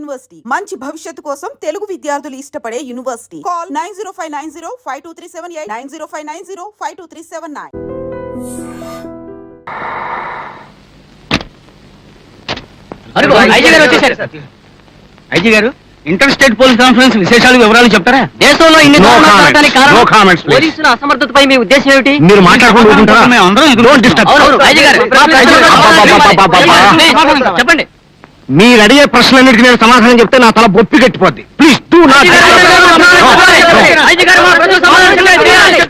University మంచి భవిష్యత్తు కోసం తెలుగు విద్యార్థులు ఇష్టపడే యూనివర్సిటీ. కాల్ 9059052378 9059052379. ఐజీ గారు, ఇంటర్ స్టేట్ పోలీస్ కాన్ఫరెన్స్ విశేషాలు వివరాలు చెప్తారా? దేశంలో ఇన్ని పోలీసుల అసమర్థతపై మీ ఉద్దేశం ఏమిటి? మీరు మాట్లాడుకుంటూ చెప్పండి. మీరు అడిగే ప్రశ్నలన్నిటికీ నేను సమాధానం చెప్తే నా తల బొప్పి కట్టిపోద్ది. Please do not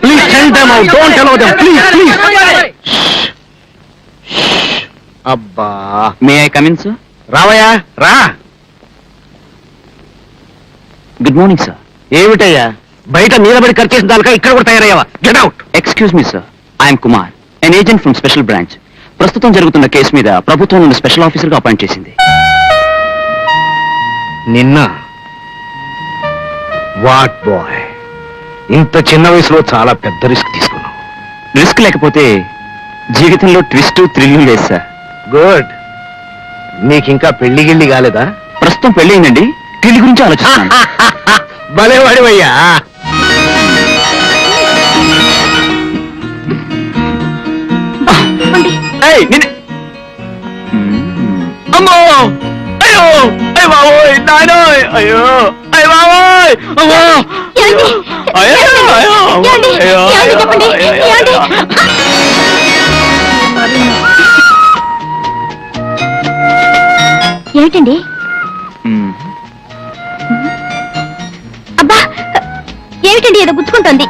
please send them out. Don't allow them. Please please. అబ్బా, may I come in sir? రావయ్యా, రా. Good morning sir. ఏమిటయ్యా, బయట నిలబడి ఖర్చు చేసిన దానిక ఇక్కడ కూడా తయారయ్యావా? Get out. Excuse me sir, I'm Kumar, an agent from special branch. ప్రస్తుతం జరుగుతున్న కేసు మీద ప్రభుత్వం నుండి స్పెషల్ ఆఫీసర్ గా అపాయింట్ చేసింది. నిన్న వాట్ బాయ్, ఇంత చిన్న వయసులో చాలా పెద్ద రిస్క్ తీసుకున్నావు. రిస్క్ లేకపోతే జీవితంలో ట్విస్ట్ థ్రిల్ లేదు సార్. గుడ్. నీకింకా పెళ్లి గిళ్ళి కాలేదా? ప్రస్తుతం పెళ్లి అయిందండి, పెళ్లి గురించి ఆలోచిస్తాను. భలేవాడివయ్యా. అమ్మో, అయ్యో, అయ్య బాబోయ్, నాయనోయ్, అయ్యో, అయ్య బాబోయ్, అమ్మో, అయ్యో, అయ్యో, అయ్యో, ఏమిటండి? అబ్బా, ఏమిటండి ఏదో గుచ్చుకుంటోంది.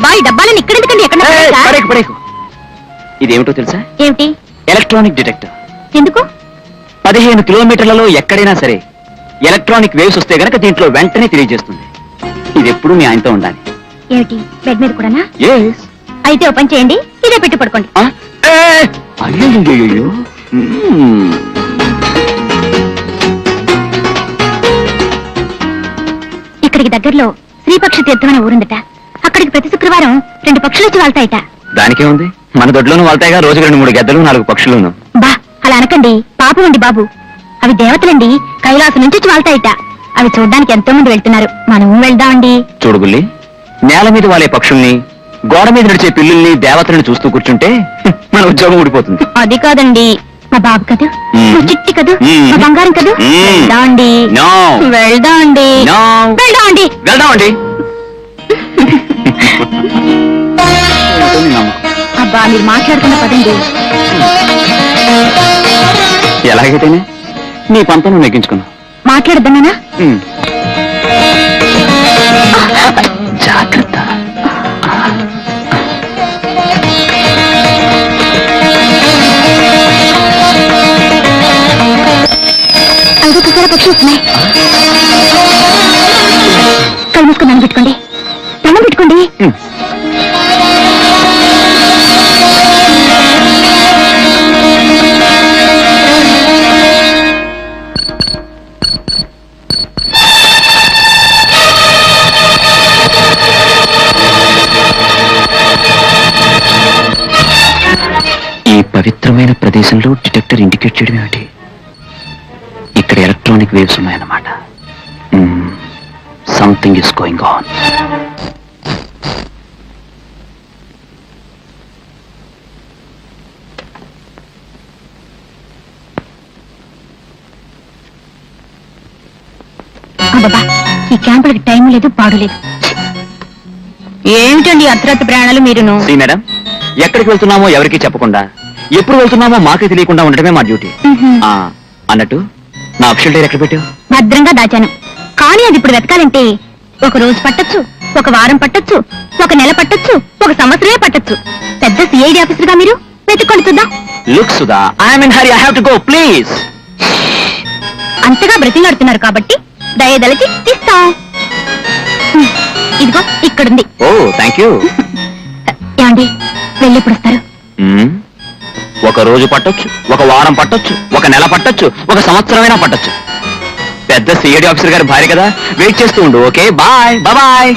బాయ్, డబ్బాలను ఇక్కడెందుకండి? ఎక్కడ? ఇదేమిటో తెలుసా? ఏమిటి? Electronic detector. ఎందుకు? 15 కిలోమీటర్లలో ఎక్కడైనా సరే ఎలక్ట్రానిక్ వేవ్స్ వస్తే గనక దీంట్లో వెంటనే తెలియజేస్తుంది. ఇది ఎప్పుడు మీ ఆయనతో ఉండాలి. ఏమిటి, బెడ్ మీద కూడానా? Yes. అయితే ఓ పని చేయండి, ఇదే పెట్టి పడుకోండి. అయ్యో, ఇక్కడికి దగ్గరలో శ్రీపక్ష తీర్థం అనే ఊరుందట. అక్కడికి ప్రతి శుక్రవారం 2 పక్షులు వచ్చి వాళ్తాయట. దానికే ఉంది, మన దొడ్లోనూ వాళ్తాయిగా రోజుకి 2-3 గద్దలు, 4 పక్షులును. బా, అలా అనకండి, పాపం అండి బాబు. అవి దేవతలండి, కైలాసం నుంచి వచ్చి వాళ్తాయట. అవి చూడ్డానికి ఎంతో మంది వెళ్తున్నారు, మనం వెళ్దామండి. చూడు బుల్లి, నేల మీద వాలే పక్షుల్ని, గోడ మీద నడిచే పిల్లుల్ని, దేవతలను చూస్తూ కూర్చుంటే మన ఉద్యోగం ఊడిపోతుంది. అది కాదండి, మా బాబు కదూ, మా చిట్టి కదూ, మా బంగారం కదూ. వెళ్దామండి, వెళ్దామండి, వెళ్దామండి, వెళ్దామండి. అబ్బా, మీరు మాట్లాడుతున్న పదండి. ఎలాగైతేనే నీ పంతం నువ్వు నెగ్గించుకున్నావు. మాట్లాడద్దన్నా? జాగ్రత్త. ఐదో కుక్కల పక్షులు వస్తున్నాయి. కళ్ళు మూసుకొని దండం పెట్టుకోండి, దండం పెట్టుకోండి. ఈ పవిత్రమైన ప్రదేశంలో డిటెక్టర్ ఇండికేట్ చేయడం ఏమిటి? ఇక్కడ ఎలక్ట్రానిక్ వేవ్స్ ఉన్నాయన్నమాట. Something is going on. అబ్బా, ఈ క్యాంపులకి టైం లేదు, పాడు లేదు. ఏమిటండి అర్ధరాత్రి ప్రయాణాలు మీరును? మేడం, ఎక్కడికి వెళ్తున్నామో ఎవరికి చెప్పకుండా, ఎప్పుడు వెళ్తున్నామో మాకే తెలియకుండా ఉండటమే మా డ్యూటీ. అన్నట్టు నా అఫీషియల్ డైరీ ఎక్కడ పెట్టావు? భద్రంగా దాచాను, కానీ అది ఇప్పుడు వెతకాలంటే 1 రోజు పట్టొచ్చు, 1 వారం పట్టొచ్చు, 1 నెల పట్టొచ్చు, 1 సంవత్సరమే పట్టొచ్చు. పెద్ద సిఐడి ఆఫీసర్ గా మీరు వెతుక్కొని చూద్దాం. Look Sudha, I'm in hurry, I have to go, please. అంతగా బ్రతిలాడుతున్నారు కాబట్టి దయదలచి తీస్తాం. ఇదిగో ఇక్కడుంది. ఓ, థ్యాంక్ యూ. ఏమండి, వెళ్ళెప్పుడు వస్తారు? 1 రోజు పట్టొచ్చు, 1 వారం పట్టొచ్చు, 1 నెల పట్టొచ్చు, 1 సంవత్సరమైనా పట్టొచ్చు. పెద్ద సిఐడి ఆఫీసర్ గారి భార్య కదా, వెయిట్ చేస్తూ ఉండు. Okay, bye bye.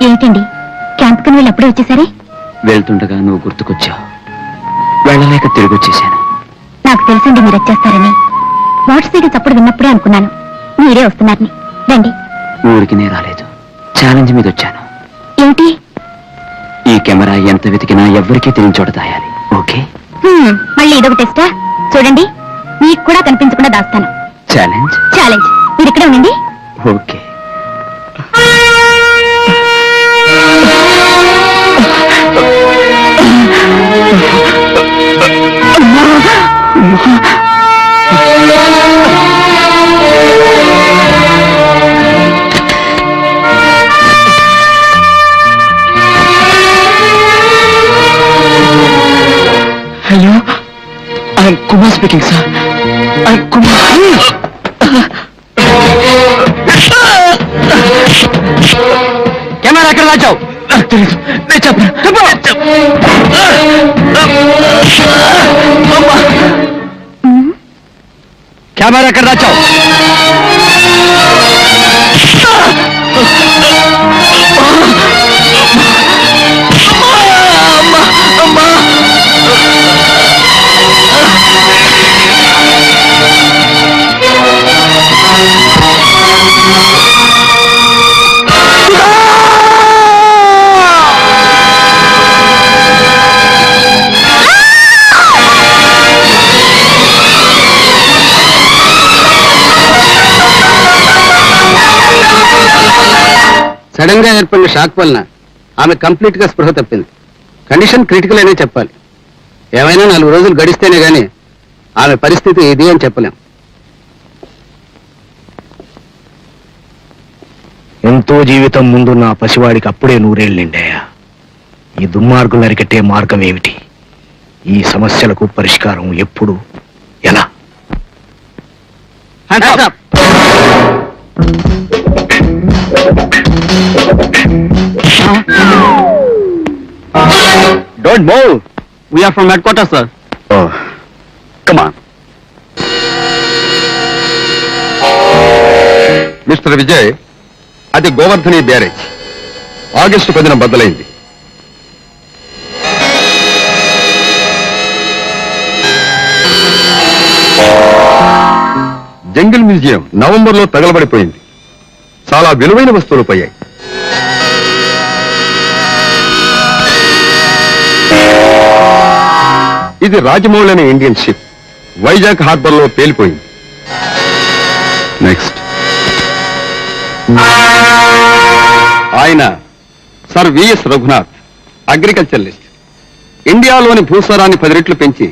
ఏంటండి క్యాంప్ కని వీళ్ళు అప్పుడే వచ్చేసరి? వెళ్తుండగా నువ్వు గుర్తుకొచ్చావు. వెళ్ళలేక తిరిగి వచ్చేసాను. నాకు తెలుసండి మీరు వచ్చేస్తారని. వాట్స్ సైడ్ చప్పుడు విన్నప్పుడే అనుకున్నాను మీరే వస్తున్నారని. రండి. ఊరికి నే రాలేదు, ఛాలెంజ్ మీద వచ్చాను. ఏమిటి? ఈ కెమెరా ఎంత వెతికినా ఎవ్వరికీ తెలియని చోట దాయాలి. ఓకే? మళ్ళీ ఇదొక టెస్టా? చూడండి, మీకు కూడా కనిపించకుండా దాస్తాను. ఛాలెంజ్? ఛాలెంజ్. మీరు ఇక్కడే ఉండండి. Okay. Hello, I'm Kumar speaking sir. I'm Kumar. Camera ఎక్కడ దాచావు? నాకు తెలీదు. నేను చెప్పను. కెమెరా ఎక్కడ దాచావు? సడన్ గా ఏర్పడిన షాక్ వలన ఆమె కంప్లీట్ గా స్పృహ తప్పింది. కండిషన్ క్రిటికల్ అనే చెప్పాలి. ఏమైనా 4 రోజులు గడిస్తేనే గానీ ఆమె పరిస్థితి ఇది అని చెప్పలేం. ఎంతో జీవితం ముందున్న ఆ పసివాడికి అప్పుడే 100 నిండాయా. ఈ దుర్మార్గులు అరికట్టే మార్గం ఏమిటి? ఈ సమస్యలకు పరిష్కారం ఎప్పుడు, ఎలా? Hands up. Don't move. We're from headquarters sir. Oh come on. Mister Vijay, అది గోవర్ధని బ్యారేజ్. ఆగస్టు 10న బద్దలైంది. జంగిల్ మ్యూజియం నవంబర్లో తగలబడిపోయింది. చాలా విలువైన వస్తువులు పోయాయి. ఇది రాజమౌళి అనే ఇండియన్ షిప్ వైజాగ్ హార్బర్ లో పేలిపోయింది. నెక్స్ట్, ఆయన సర్ విఎస్ రఘునాథ్, అగ్రికల్చరలిస్ట్. ఇండియాలోని భూసారాన్ని 10 రెట్లు పెంచి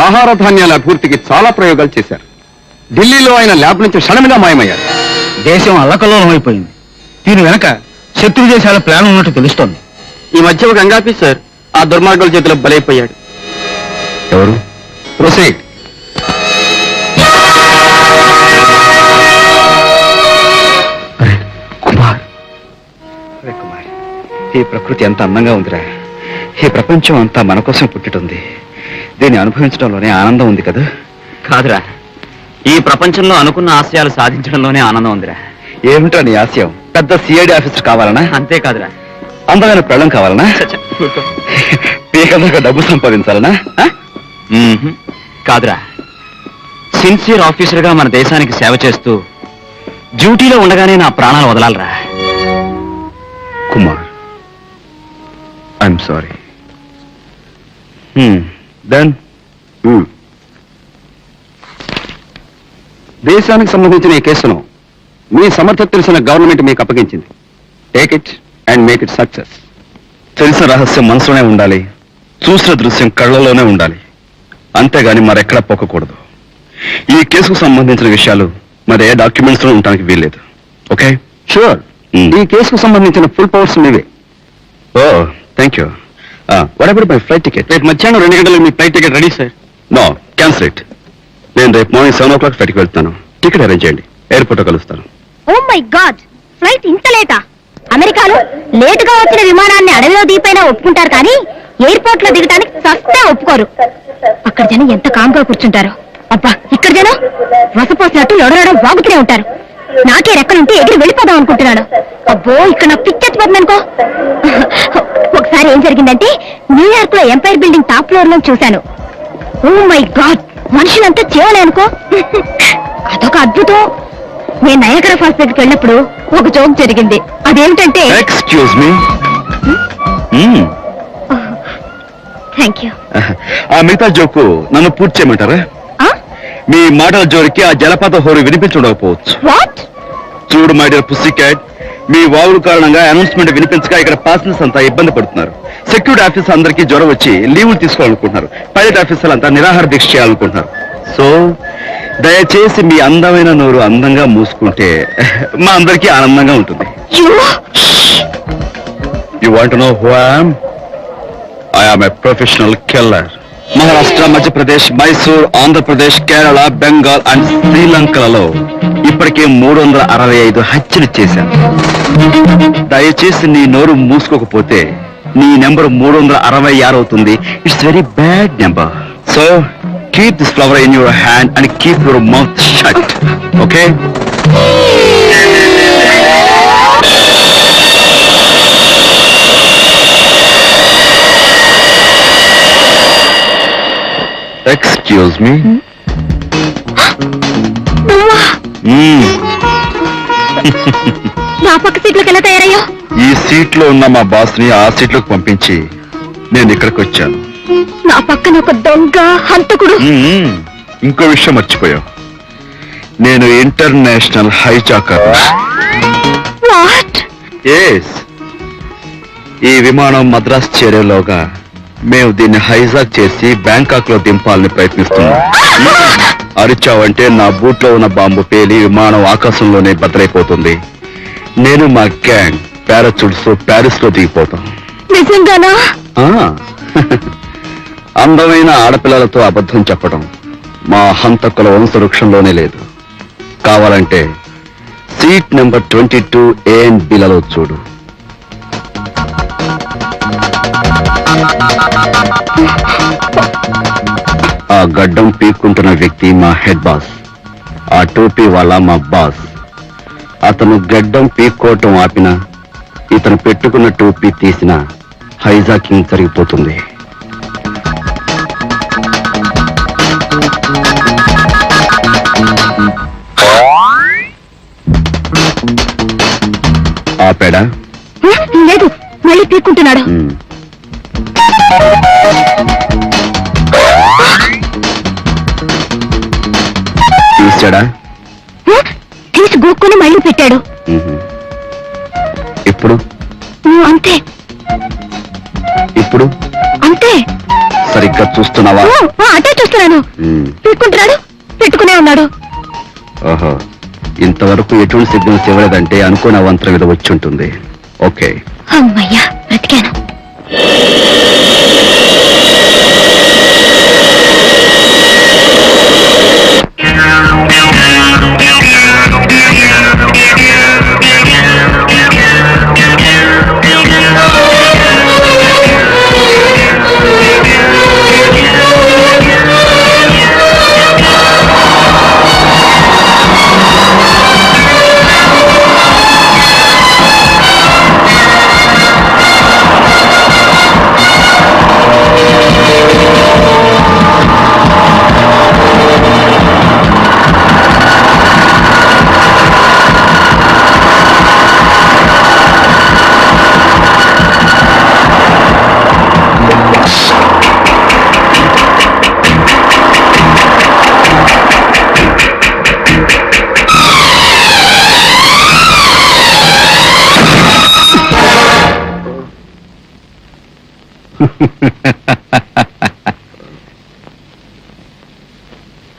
ఆహార ధాన్యాల అభివృద్ధికి చాలా ప్రయోగాలు చేశారు. ఢిల్లీలో ఆయన ల్యాబ్ నుంచి క్షణంగా మాయమయ్యారు. దేశం అల్లకల్లోలం అయిపోయింది. దీని వెనక శత్రు దేశాల ప్లాన్ ఉన్నట్టు తెలుస్తోంది. ఈ మధ్య ఒక గంగాపి సార్ ఆ దుర్మార్గుల చేతిలో బలైపోయాడు. ఎవరు? ప్రొసీడ్. కుమార్, ఈ ప్రకృతి ఎంత అందంగా ఉందిరా. ఈ ప్రపంచం అంతా మన కోసం పుట్టిటుంది. దీన్ని అనుభవించడంలోనే ఆనందం ఉంది కదా. కాదురా, ఈ ప్రపంచంలో అనుకున్న ఆశయాలు సాధించడంలోనే ఆనందం ఉందిరా. ఏమిట్రా నీ ఆశయం? పెద్ద సిఐడి ఆఫీసర్ కావాలనా? అంతేకాదురా, అందమైన పెళ్ళం కావాలనా? పీకలుగా డబ్బు సంపాదించాలనా? కాదురా, సిన్సియర్ ఆఫీసర్ గా మన దేశానికి సేవ చేస్తూ డ్యూటీలో ఉండగానే నా ప్రాణాలు వదలాలరా. Kumar, I'm sorry. దెన్ దేశానికి సంబంధించిన ఈ కేసును మీ సమర్థత తెలిసిన గవర్నమెంట్ మీకు అప్పగించింది. Take it and make it success. తెలిసిన రహస్యం మనసులోనే ఉండాలి, చూసిన దృశ్యం కళ్ళలోనే ఉండాలి. అంతేగాని మరెక్కడా పొక్కకూడదు. ఈ కేసుకు సంబంధించిన విషయాలు మరి ఏ డాక్యుమెంట్స్ లో ఉండడానికి వీల్లేదు. ఓకే? షూర్. ఈ కేసుకు సంబంధించిన ఫుల్ పవర్స్ మీవే. Oh thank you. What about my flight ticket? రేపు మధ్యాహ్నం 2 గంటలకు మీ flight ticket ready sir. No, cancel it. నేను రేపు మార్నింగ్ 7 o'clock ఫ్లైట్కి వెళ్తాను. టికెట్ అరేంజ్ చేయండి. ఎయిర్పోర్ట్లో కలుస్తాను. ఓ మై గాడ్, ఫ్లైట్ ఇంత లేటా? అమెరికాలో లేటుగా వచ్చిన విమానాన్ని అడవిలో దిగిపోయినా ఒప్పుకుంటారు, కానీ ఎయిర్పోర్ట్ లో దిగడానికి సస్తే ఒప్పుకోరు. అక్కడ జనం ఎంత కామ్గా కూర్చుంటారు. అబ్బా, ఇక్కడ జనం వసపోసినట్టు లొడలడం వాగుతూనే ఉంటారు. నాకే రెక్కలుంటే ఎగిరి వెళ్ళిపోదాం అనుకుంటున్నాను. అబ్బో, ఇక్కడ నాకు పిచ్చెత్తిపోతుంది అనుకో. ఒకసారి ఏం జరిగిందంటే, న్యూయార్క్ లో ఎంపైర్ బిల్డింగ్ టాప్ ఫ్లోర్ లో చూశాను. ఓ మై గాడ్, మనుషులంతా చేయాలి అనుకో. అదొక అద్భుతం. నేను నయాగరా ఫాల్స్ దగ్గరికి వెళ్ళినప్పుడు ఒక జోక్ జరిగింది. అదేమిటంటే, ఎక్స్క్యూజ్ మీ, థ్యాంక్ యూ. ఆ మిగతా జోకు నన్ను పూర్తి చేయమంటారా? మీ మాటల జోరికి ఆ జలపాత హోరు వినిపించుండకపోవచ్చు. వాట్? చూడు మై డియర్ పుస్సీ క్యాట్, మీ వాగుడు కారణంగా అనౌన్స్మెంట్ వినిపించక ఇక్కడ ప్యాసింజర్స్ అంతా ఇబ్బంది పడుతున్నారు. సెక్యూరిటీ ఆఫీసర్ అందరికీ జ్వరం వచ్చి లీవులు తీసుకోవాలనుకుంటున్నారు. పైలట్ ఆఫీసర్లు అంతా నిరాహార దీక్ష చేయాలనుకుంటున్నారు. సో దయచేసి మీ అందమైన నోరు అందంగా మూసుకుంటే మా అందరికీ ఆనందంగా ఉంటుంది. You want know who I am a professional killer. Maharashtra, Madhya Pradesh, Mysore, Andhra Pradesh, Kerala, Bengal and శ్రీలంకలలో ఇప్పటికే 365 హత్యలు చేశాను. దయచేసి నీ నోరు మూసుకోకపోతే నీ నెంబర్ 366 అవుతుంది. It's very bad number. So keep this flower in your hand and keep your mouth shut. Okay? Excuse me. నా పక్క సీట్లోకి ఎలా తయారయ్యో? ఈ సీట్ లో ఉన్న మా బాస్ ని ఆ సీట్ లోకి పంపించి నేను ఇక్కడికి వచ్చాను. నా పక్కన ఒక దొంగ హంతకుడు. ఇంకో విషయం మర్చిపోయావు, నేను ఇంటర్నేషనల్ హైజాకర్. వాట్? ఎస్, ఈ విమానం మద్రాస్ చేరేలోగా మేము దీన్ని హైజాక్ చేసి బ్యాంకాక్ లో దింపాలని ప్రయత్నిస్తున్నాం. అరిచావంటే నా బూట్ లో ఉన్న బాంబు పేలి విమానం ఆకాశంలోనే బద్దలైపోతుంది. నేను మా గ్యాంగ్ పారాచూట్స్ ప్యారిస్ లో దిగిపోతాం. నిజంగానా? అందమైన ఆడపిల్లలతో అబద్ధం చెప్పడం మా హంతకుల వంశవృక్షంలోనే లేదు. కావాలంటే seat number 22 A and B లలో చూడు. ఆ గడ్డం పీక్కుంటున్న వ్యక్తి మా హెడ్ బాస్, ఆ టోపీ వాళ్ళ మా బాస్. అతను గడ్డం పీక్కోవటం ఆపినా, ఇతను పెట్టుకున్న టోపీ తీసిన హైజాకింగ్ జరిగిపోతుంది. ఆపాడా? లేదు, మళ్ళీ పీక్కుంటున్నాడు. తీసాడా? తీసి గోక్కుని మళ్ళీ పెట్టాడు. ఇప్పుడు అంతే ఇప్పుడు అంతే. సరిగ్గా చూస్తున్నావా? అటే చూస్తున్నాను. పీక్కుంటున్నాడు, పెట్టుకునే ఉన్నాడు. ఓహో, ఇంతవరకు ఎటువంటి సిగ్నల్స్ ఇవ్వలేదంటే అనుకోని అవంతరం మీద వచ్చి ఉంటుంది. ఓకే, అమ్మయ్యా, బ్రతికాను.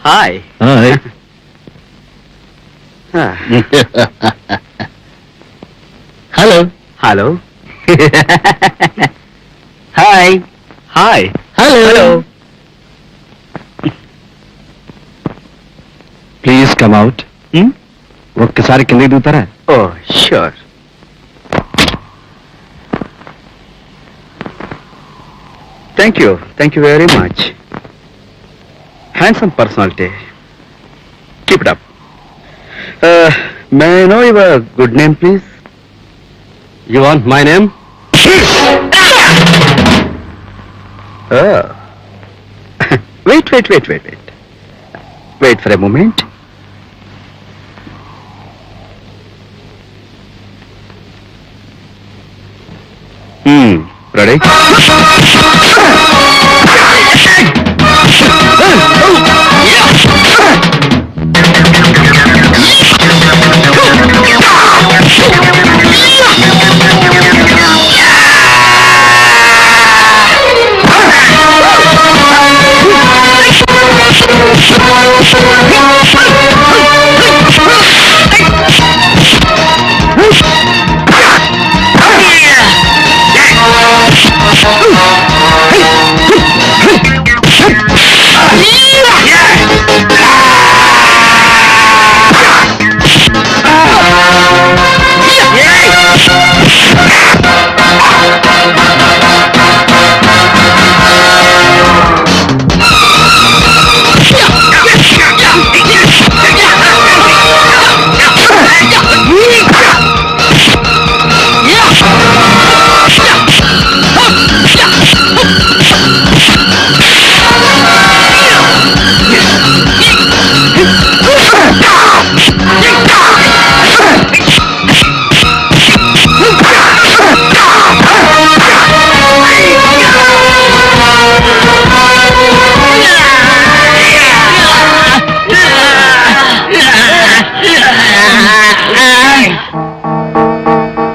Hi. Hello hello. Hi hi. Hello. Please come out. ఒక్కసారి కిందకి దిగుతారా? Oh sure. Thank you very much. Handsome personality. Keep it up. May I know your good name please? You want my name? Wait for a moment. Ready?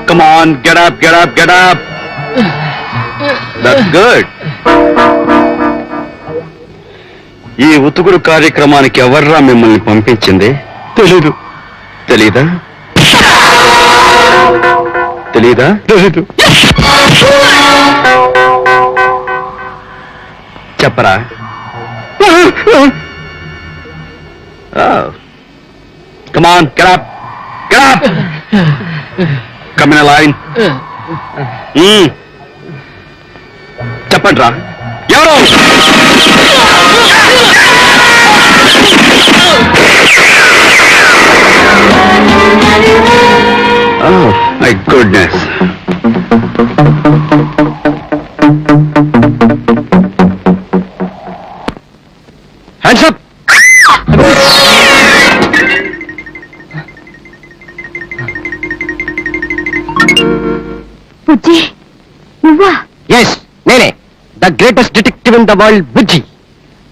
Come on, get up. That's good. ఈ ఉతుకుడు కార్యక్రమానికి ఎవర్రా మిమ్మల్ని పంపించింది? తెలీదు. తెలీదా? తెలీదా? తెలీదు. చెప్పరా? Come on, get up. Come in a line. చెప్పరా? చెప్పండ్రా ఎవరు my goodness hands up Bujji నువ్వా? ఎస్ నేనే, the greatest detective in the world, Bujji.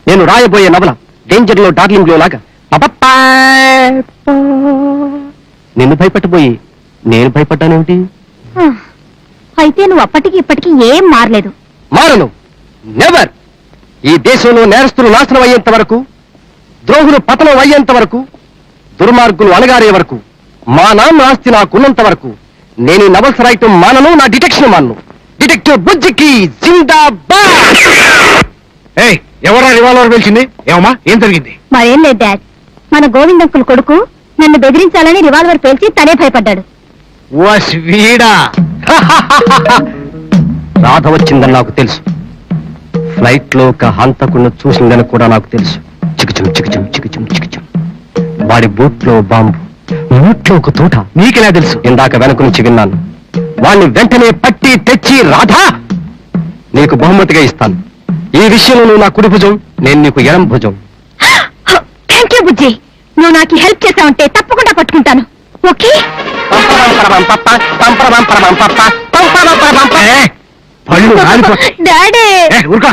నేను రాయబోయే నవల డేంజర్ లో డార్లింగ్ లో లాగా పపప్పా. నిన్ను భయపెట్టబోయి నేను భయపడ్డానేమిటి? ఆ, అయితే నువ్వు అప్పటికి ఇప్పటికి ఏం మారలేదు. మారను, నెవర్. ఈ దేశంలో నేరస్తులు నాశనం అయ్యేంత వరకు, ద్రోహులు పతనం అయ్యేంత వరకు, దుర్మార్గులు అణగారే వరకు, మా నాన్న ఆస్తి నాకున్నంత వరకు నేను ఈ నవల్స్ రాయటం మానను, నా డిటెక్షన్ మానను. డిటెక్టివ్ బుజ్జికి జిందాబాద్. ఏయ్, ఎవరా రివాల్వర్ పేల్చింది? ఏమమ్మా, ఏం జరిగింది? మరేం లేదు డాడ్, మన గోవిందంకుల్ కొడుకు నన్ను బెదిరించాలని రివాల్వర్ పేల్చి తనే భయపడ్డాడు. వీడా రాధ వచ్చిందని నాకు తెలుసు. ఫ్లైట్ లో ఒక హంతకుణ్ణి చూసిందని కూడా నాకు తెలుసు. చికిచం చికిచం చికిచం చికిచం. వాడి బూట్ లో బాంబు, నోట్లో ఒక తోట. నీకెలా తెలుసు? ఇందాక వెనక నుంచి విన్నాను. వాణ్ణి వెంటనే పట్టి తెచ్చి రాధా నీకు బహుమతిగా ఇస్తాను. ఈ విషయంలో నువ్వు నా కుడి భుజం, నేను నీకు ఎడం భుజం. థ్యాంక్ యూ బుజ్జి, నువ్వు నాకు హెల్ప్ చేసావంటే తప్పకుండా పట్టుకుంటాను. ఓకే? డాడీ, ఊరుకా,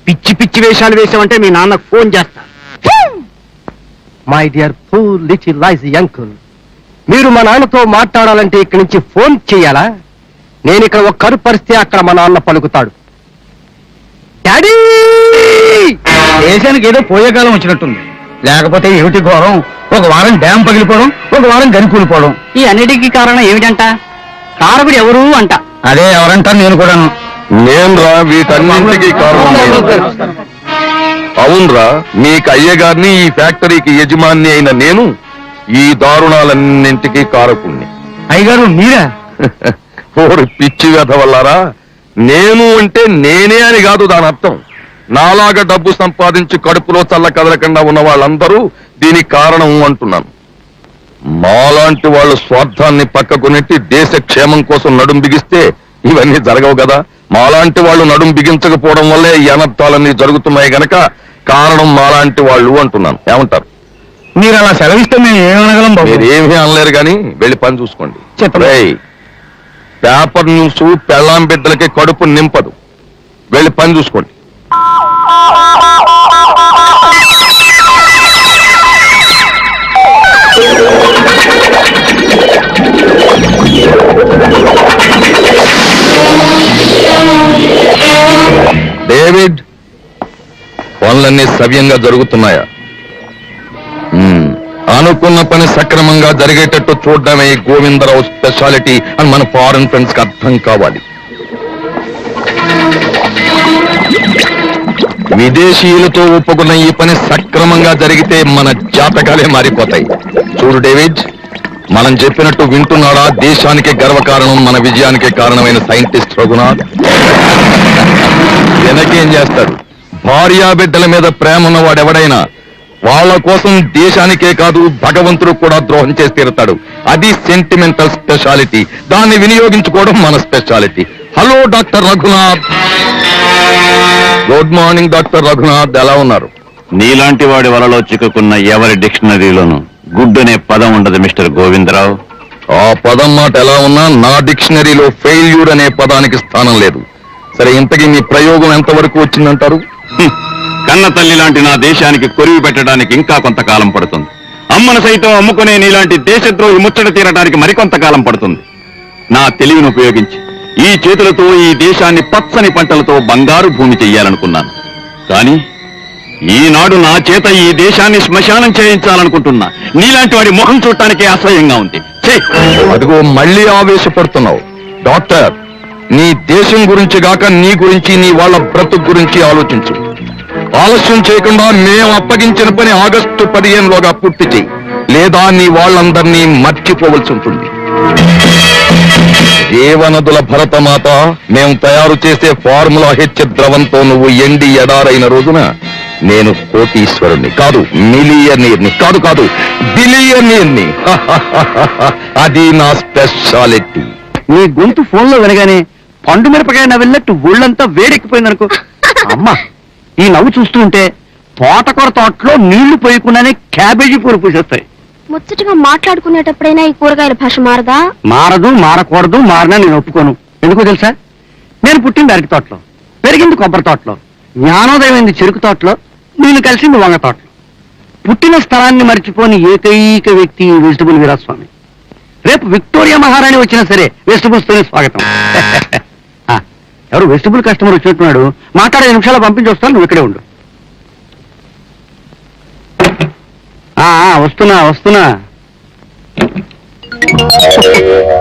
పిచ్చి పిచ్చి వేషాలు వేసావంటే మీ నాన్నకు ఫోన్ చేస్తా. My dear poor little lazy uncle, మీరు మా నాన్నతో మాట్లాడాలంటే ఇక్కడి నుంచి ఫోన్ చేయాలా? నేను ఇక్కడ ఒక కరు పరిస్తే అక్కడ మా నాన్న పలుకుతాడు. డాడీ, దేశానికి ఏదో పోయే కాలం వచ్చినట్టుంది. లేకపోతే ఏమిటి ఘోరం? ఒక వారం డ్యామ్ పగిలిపోవడం, ఒక వారం గని కూలిపోవడం. ఈ అన్నిటికీ కారణం ఏమిటంట? కారకుడు ఎవరు అంట. అదే ఎవరంటాను నేను కూడాను. నేనురా వీటన్నింటికి కారణం నేను. అవునరా, మీకు అయ్యగారిని ఈ ఫ్యాక్టరీకి యజమాని అయిన నేను ఈ దారుణాలన్నింటికీ కారకుణ్ణి. అయ్యగారు మీరా? ఓరి పిచ్చి వ్యధ వల్లారా, నేను అంటే నేనే అని కాదు దాని అర్థం. నాలాగా డబ్బు సంపాదించి కడుపులో చల్ల కదలకుండా ఉన్న వాళ్ళందరూ దీనికి కారణం అంటున్నాను. మాలాంటి వాళ్ళు స్వార్థాన్ని పక్కకు నెట్టి దేశ క్షేమం కోసం నడుం బిగిస్తే ఇవన్నీ జరగవు కదా. మాలాంటి వాళ్ళు నడుం బిగించకపోవడం వల్లే ఈ అనర్థాలన్నీ జరుగుతున్నాయి గనక కారణం మాలాంటి వాళ్ళు అంటున్నాను. ఏమంటారు? మీరు అలా సెలవిస్తే మేము ఏమనగలం బాబు? మీరేమీ అనలేరు కానీ వెళ్ళి పని చూసుకోండి. చెప్పండి. పేపర్ న్యూస్ పెళ్ళాం బిడ్డలకి కడుపు నింపదు. వెళ్ళి పని చూసుకోండి. డేవిడ్, పనులన్నీ సవ్యంగా జరుగుతున్నాయా? అనుకున్న పని సక్రమంగా జరిగేటట్టు చూడడమే ఈ గోవిందరావు స్పెషాలిటీ అని మన ఫారెన్ ఫ్రెండ్స్ కి అర్థం కావాలి. విదేశీయులతో ఒప్పుకున్న ఈ పని సక్రమంగా జరిగితే మన జాతకాలే మారిపోతాయి. చూడు డేవిడ్, మనం చెప్పినట్టు వింటున్నాడా? దేశానికి గర్వకారణం, మన విజయానికి కారణమైన సైంటిస్ట్ రఘునాథ్ వెనకేం చేస్తాడు? భార్యా బిడ్డల మీద ప్రేమ ఉన్నవాడెవడైనా వాళ్ళ కోసం దేశానికే కాదు భగవంతుడు కూడా ద్రోహం చేసి తీరుతాడు. అది సెంటిమెంటల్ స్పెషాలిటీ. దాన్ని వినియోగించుకోవడం మన speciality. Hello doctor Raghunath. Good morning doctor Raghunath, ఎలా ఉన్నారు? నీలాంటి వాడి వలలో చిక్కుకున్న ఎవరి డిక్షనరీలోనూ గుడ్ అనే పదం ఉండదు మిస్టర్ గోవిందరావు. ఆ పదం మాట ఎలా ఉన్నా నా డిక్షనరీలో ఫెయిల్యూర్ అనే పదానికి స్థానం లేదు. సరే, ఇంతకీ మీ ప్రయోగం ఎంతవరకు వచ్చిందంటారు? కన్న తల్లి లాంటి నా దేశానికి కొరివి పెట్టడానికి ఇంకా కొంతకాలం పడుతుంది. అమ్మను సైతం అమ్ముకునే నీలాంటి దేశద్రోహి ముచ్చట తీరడానికి మరికొంతకాలం పడుతుంది. నా తెలివిని ఉపయోగించి ఈ చేతులతో ఈ దేశాన్ని పచ్చని పంటలతో బంగారు భూమి చెయ్యాలనుకున్నాను. కానీ ఈనాడు నా చేత ఈ దేశాన్ని శ్మశానం చేయించాలనుకుంటున్నా. నీలాంటి వాడి మొహం చూడటానికే అసహ్యంగా ఉంది. అదిగో మళ్ళీ ఆవేశపడుతున్నావు. డాక్టర్, నీ దేశం గురించి గాక నీ గురించి, నీ వాళ్ళ బ్రతుకు గురించి ఆలోచించు. ఆలస్యం చేయకుండా మేము అప్పగించిన పని ఆగస్టు 15లోగా పూర్తి చేయి, లేదా నీ వాళ్ళందరినీ మర్చిపోవలసి ఉంటుంది. జీవనదుల భరతమాత, మేము తయారు చేసే ఫార్ములా హెచ్ ద్రవంతో నువ్వు ఎండి ఎడారైన రోజున నేను కోటీశ్వరుణ్ణి కాదు, మిలియనీర్ని కాదు బిలియనీర్ని. అది నా స్పెషాలిటీ. నీ గొంతు ఫోన్లో వినగానే పండు మిరపకాయ నవ్వినట్టు ఒళ్ళంతా వేడెక్కిపోయిందనుకో. అమ్మా, ఈ నవ్వు చూస్తూ ఉంటే తోటకూర తోటలో నీళ్లు పోయకుండానే క్యాబేజీ పూలు పూసేస్తాయి. ముచ్చటగా మాట్లాడుకునేటప్పుడైనా ఈ కూరగాయల భాష మారదా? మారదు, మారకూడదు, మారినా నేను ఒప్పుకోను. ఎందుకో తెలుసా? నేను పుట్టింది అరటి తోటలో, పెరిగింది కొబ్బరి తోటలో, జ్ఞానోదయమైంది చెరుకు తోటలో, నేను కలిసింది వంగ తోటలో. పుట్టిన స్థలాన్ని మర్చిపోని ఏకైక వ్యక్తి వెజిటబుల్ వీరాస్వామి. రేపు విక్టోరియా మహారాణి వచ్చినా సరే వెజిటబుల్స్ తోనే స్వాగతం. ఆ, ఎవరు వెజిటబుల్ కస్టమర్ వచ్చినట్టున్నాడు, మాట్లాడే 5 నిమిషాలు పంపించి వస్తాను, నువ్వు ఇక్కడే ఉండు. వస్తున్నా.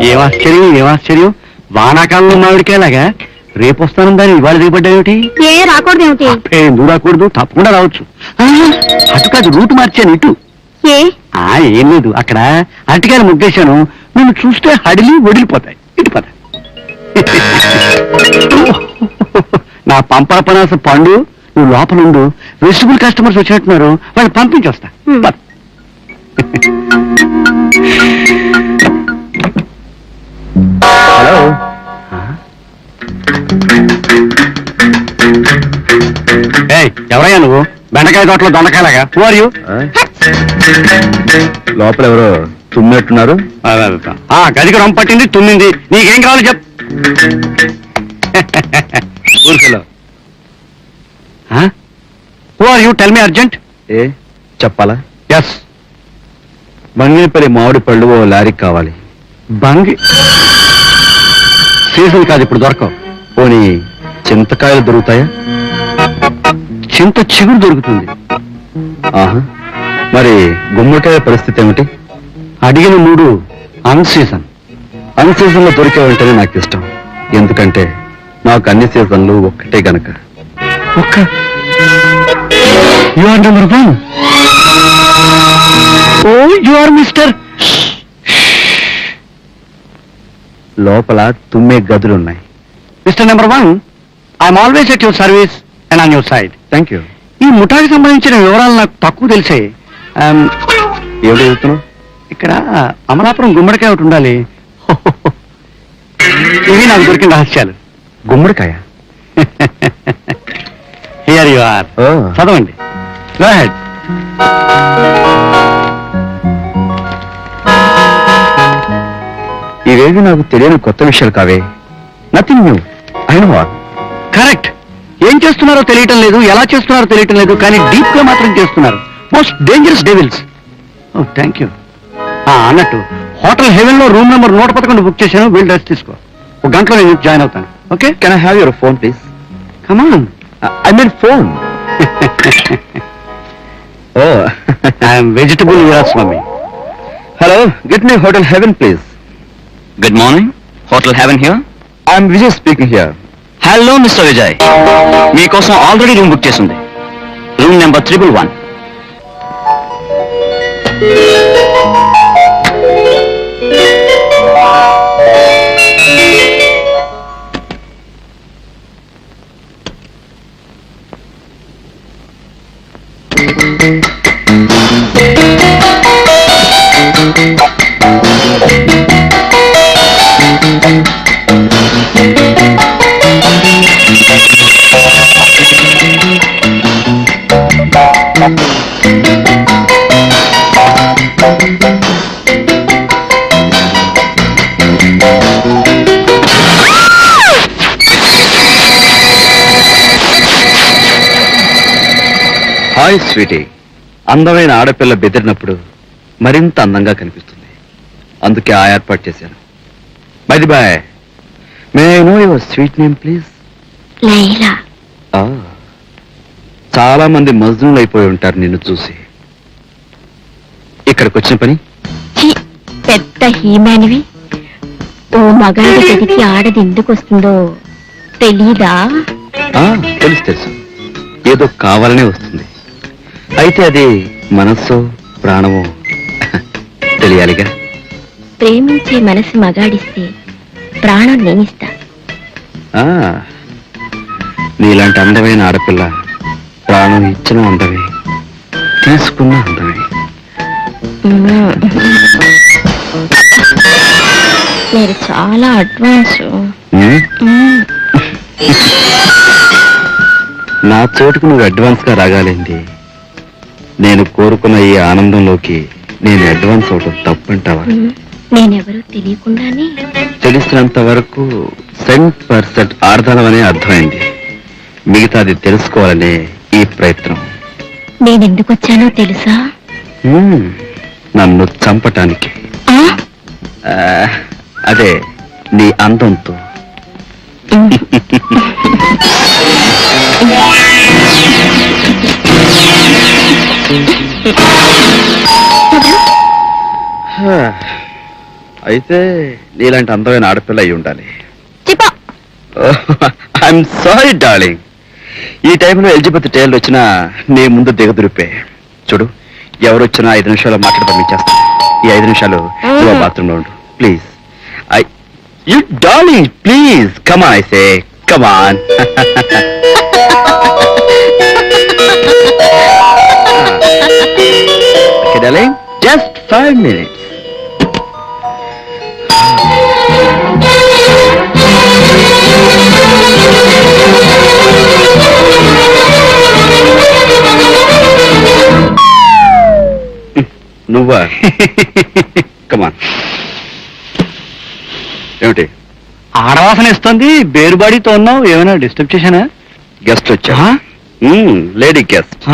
ఏమాశ్చర్యం, వానాకాలంలో మామిడికాయలాగా రేపు వస్తాను దాన్ని ఇవాళ దిగబడ్డాయేమిటి? ఏ రాకూడదేమిటి? ఎందుకు రాకూడదు, తప్పకుండా రావచ్చు. అటు కాదు, రూట్ మార్చాను ఇటు. ఏ ఏం లేదు, అక్కడ అరటికాయలు ముగ్గేశాను, నిన్ను చూస్తే హడిలి వడిలిపోతాయి. ఇటు పద. నా పంపల పనాస పండు, నువ్వు లోపల ఉండు. వెజిటబుల్ కస్టమర్స్ వచ్చినట్టున్నారు, వాళ్ళు పంపించొస్తా. పద. హలో, ఎవరయ్యా నువ్వు? బెండకాయ తోటలో దొండకాయలాగా. Who are you? లోపల ఎవరో తుమ్మినట్టున్నారు. గదికి రొమ్మ పట్టింది, తుమ్మింది. నీకేం కావాలి చెప్. ఊరికెళ్ళో. Who are you? Tell me urgent. ఏ చెప్పాలా? ఎస్. బంగినపల్లి మామిడి పళ్ళు ఓ లారీకి కావాలి. బంగి సీజన్ కాదు, ఇప్పుడు దొరకవు. పోనీ చింతకాయలు దొరుకుతాయా? చింత చిగురు దొరుకుతుంది. ఆహా, మరి గుమ్మడికాయ పరిస్థితి ఏమిటి? అడిగిన 3 అన్ సీజన్. అన్ని సీజన్లో దొరికే వెంటనే నాకు ఇష్టం. ఎందుకంటే నాకు అన్ని సీజన్లు ఒక్కటే గనక. You are number 1. Oh, you are mister. లోపల తుమ్మే గదులున్నాయి. Mister number 1, I'm always at your service and on your side. Thank you. ఈ ముఠాకి సంబంధించిన వివరాలు నాకు తక్కువ తెలిసాయి. ఏమిటి చెబుతున్నావు? ఇక్కడ అమలాపురం గుమ్మడికాయ ఒకటి ఉండాలి. ఇవి నాకు దొరికిన రహస్యాలు. గుమ్మడికాయ? Here you are. చదవండి. Go ahead. ఇవేవి నాకు తెలియని కొత్త విషయాలు కావే. Nothing new. I know all. Correct. ఏం చేస్తున్నారో తెలియటం లేదు, ఎలా చేస్తున్నారో తెలియటం లేదు, కానీ డీప్ గా మాత్రం చేస్తున్నారు. Most dangerous devils. Oh, thank you. అన్నట్టు హోటల్ హెవెన్ లో రూమ్ నెంబర్ 111 బుక్ చేశాను. వీళ్ళు డ్రెస్ తీసుకో. 1 గంటలో నేను జాయిన్ అవుతాను. Okay? Can I have your phone please? Come on. I mean phone. Oh, I'm vegetable Veeraswamy. Hello, get me hotel heaven please. Good morning, hotel heaven here. I'm Vijay speaking here. Hello mister Vijay, మీకోసం already room book చేసింది. Room number 111. Hi Sweety. అందమైన ఆడపిల్ల బెదిరినప్పుడు మరింత అందంగా కనిపిస్తుంది. అందుకే ఆ ఏర్పాటు చేశాను. By the by, May I know your sweet name please? Laila. చాలా మంది మజ్నులు అయిపోయి ఉంటారు నిన్ను చూసి. ఇక్కడికి వచ్చిన పని? పెద్ద హీమానివి. ఓ మగాడి గదికి ఆడది ఎందుకు వస్తుందో తెలీదా? తెలుసు. ఏదో కావాలనే వస్తుంది. అయితే అది మనస్సు ప్రాణము తెలియాలిగా. ప్రేమించే మనసు మగాడిస్తే ప్రాణం నేనిస్తా. ఆ, నీలాంటి అందమైన ఆడపిల్ల ప్రాణం ఇచ్చిన అందమే, తీసుకున్న అందమే. మీరు చాలా అడ్వాన్స్. నా చోటుకు నువ్వు అడ్వాన్స్ గా రాగాలింది. నేను కోరుకున్న ఈ ఆనందంలోకి నేను అడ్వాన్స్ అవటం తప్పంటావా? నేనెవరో తెలియకుండానే తెలిసినంత వరకు 100% ఆర్ధనమనే అర్థమైంది. మిగతాది తెలుసుకోవాలనే ఈ ప్రయత్నం. నేనెందుకు వచ్చానో తెలుసా? నన్ను చంపటానికి. ఆ, అదే నీ అందంతో. అయితే నీలాంటి అందమైన ఆడపిల్ల అయి ఉండాలి. I'm sorry darling. ఈ టైంలో ఎలిజబెత్ టైలర్ వచ్చినా నీ ముందు దిగదురిపే. చూడు, ఎవరు వచ్చినా 5 నిమిషాలు మాట్లాడి పంపించేస్తా. ఈ 5 నిమిషాలు బాత్రూంలో ఉండు please. You darling please come on. I say come on. Darling just 5 minutes. నువ్వా? కమాన్. ఏమిటి ఆడవాసన ఇస్తుంది, బేరుబాడితో ఉన్నావు. ఏమైనా డిస్టర్బ్ చేశానా? గెస్ట్ వచ్చా? Lady guest.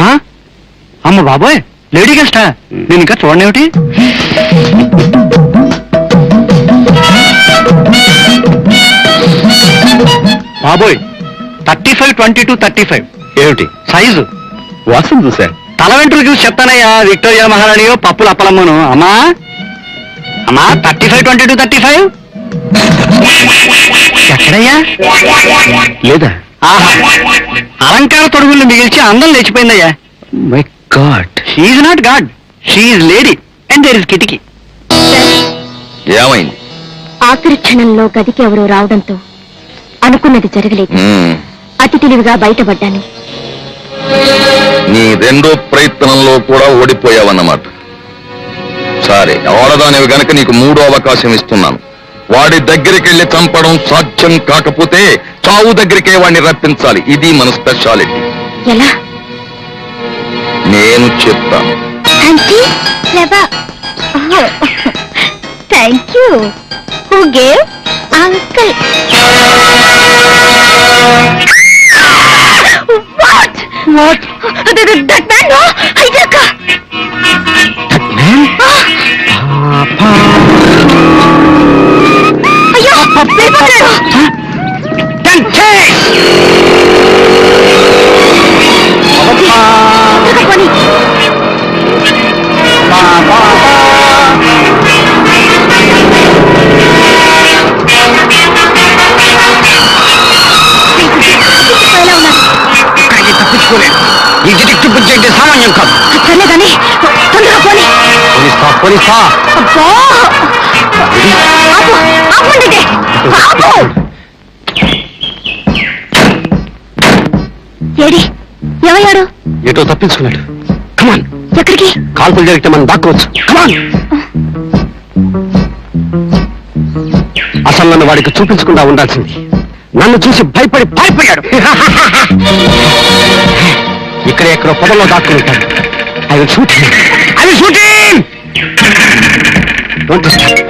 అమ్మ బాబోయ్, లేడీ గెస్టా? నేను ఇంకా చూడనేమిటి? బాబోయ్, 35-22-35 ఏమిటి సైజు. వాసన చూసా? తల వెంట్రులు చూసి చెప్తానయ్యా. విక్టోరియా మహారాణియో పప్పులు అప్పలమ్మను. అమ్మా అమ్మా 35-22-35 ఎక్కడయ్యా? లేదా? ఆహా, అలంకార తొడుగులు మిగిల్చి అందం లేచిపోయిందయ్యా. My god. She's not god, she's lady and there is కిటికీ. ఏమైంది? ఆఖరి క్షణంలో గదికి ఎవరో రావడంతో అనుకున్నది జరగలేదు. అతి తెలివిగా బయటపడ్డాను. నీ రెండో ప్రయత్నంలో కూడా ఓడిపోయావన్నమాట. సరే, ఆడదానివి గనక నీకు 3వ అవకాశం ఇస్తున్నాను. వాడి దగ్గరికి వెళ్ళి చంపడం సాధ్యం కాకపోతే చావు దగ్గరికే వాడిని రప్పించాలి. ఇది మన స్పెషాలిటీ. ఎలా? నేను చెప్తాను. Thank you. Who gave? Uncle. What? What? That man no hijack. అయ్యో, వెళ్ళిపోతాడు. పోనీ. ఈ డిటెక్టివ్ బుద్ధి అంటే సామాన్యం కాదు. సర్లే కానీ తొందరగా పోనీ. పోలీస్తా పోలీస్తా. అబ్బా! ఆపు! ఆపండి! ఆపు! ఏడి ఏమయ్యాడు? ఏటో తప్పించుకున్నాడు. కమాన్. ఎక్కడికి? కాల్పులు జరిగితే మనం దాక్కోవచ్చు. కమాన్. అసలు నన్ను వాడికి చూపించకుండా ఉండాల్సింది. నన్ను చూసి భయపడి పారిపోయాడు. ఇక్కడ ఎక్కడో పొదల్లో దాక్కుని ఉంటాడు. I will shoot him. I will shoot him. Don't disturb.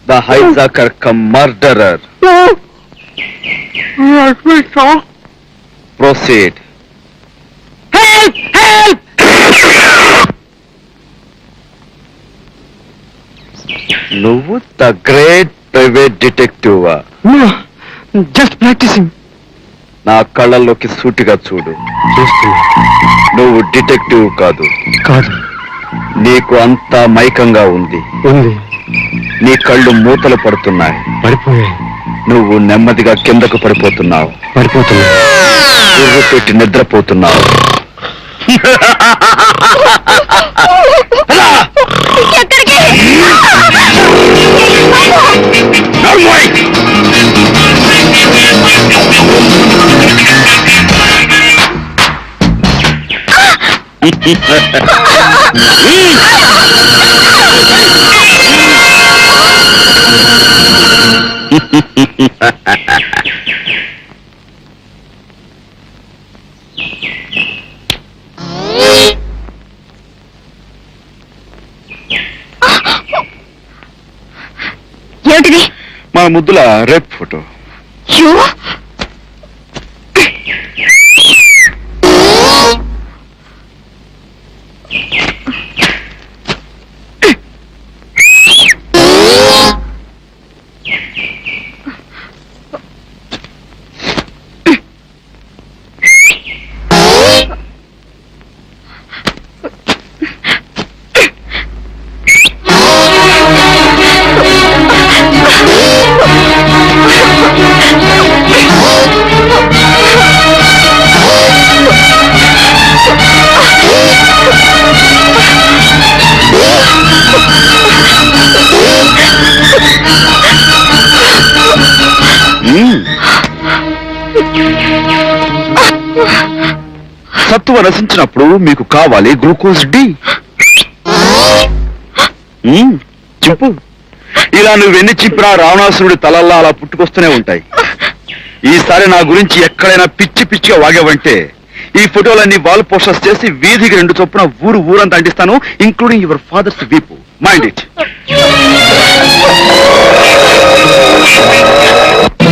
The hijacker cum murderer. Proceed. Help! Help! నువ్వు the great private detective. No, just practicing. నా కళ్ళల్లోకి సూటిగా చూడు. చూస్తున్నా. నువ్వు డిటెక్టివ్ కాదు. కాదు. నీకు అంతా మైకంగా ఉంది. ఉంది. నీ కళ్ళు మూతలు పడుతున్నాయి. పడిపోయాయి. నువ్వు నెమ్మదిగా కిందకు పడిపోతున్నావు. పడిపోతున్నా. పువ్వు పెట్టి నిద్రపోతున్నావు. ఎక్కడికి? నర్మోయ్! ఏమిటిది? మన ముద్దుల రేప్ ఫోటో. యో! సత్తువ నశించినప్పుడు మీకు కావాలి గ్లూకోజ్ డి. చెప్పు. ఇలా నువ్వెన్ని చింపినా రావణాసురుడి తలల్లా అలా పుట్టుకొస్తూనే ఉంటాయి. ఈసారి నా గురించి ఎక్కడైనా పిచ్చి పిచ్చిగా వాగావంటే ఈ ఫోటోలన్నీ వాల్ పోస్టర్స్ చేసి వీధికి 2 చొప్పున ఊరంతా అంటిస్తాను, ఇంక్లూడింగ్ యువర్ ఫాదర్స్ వీపు. Mind it.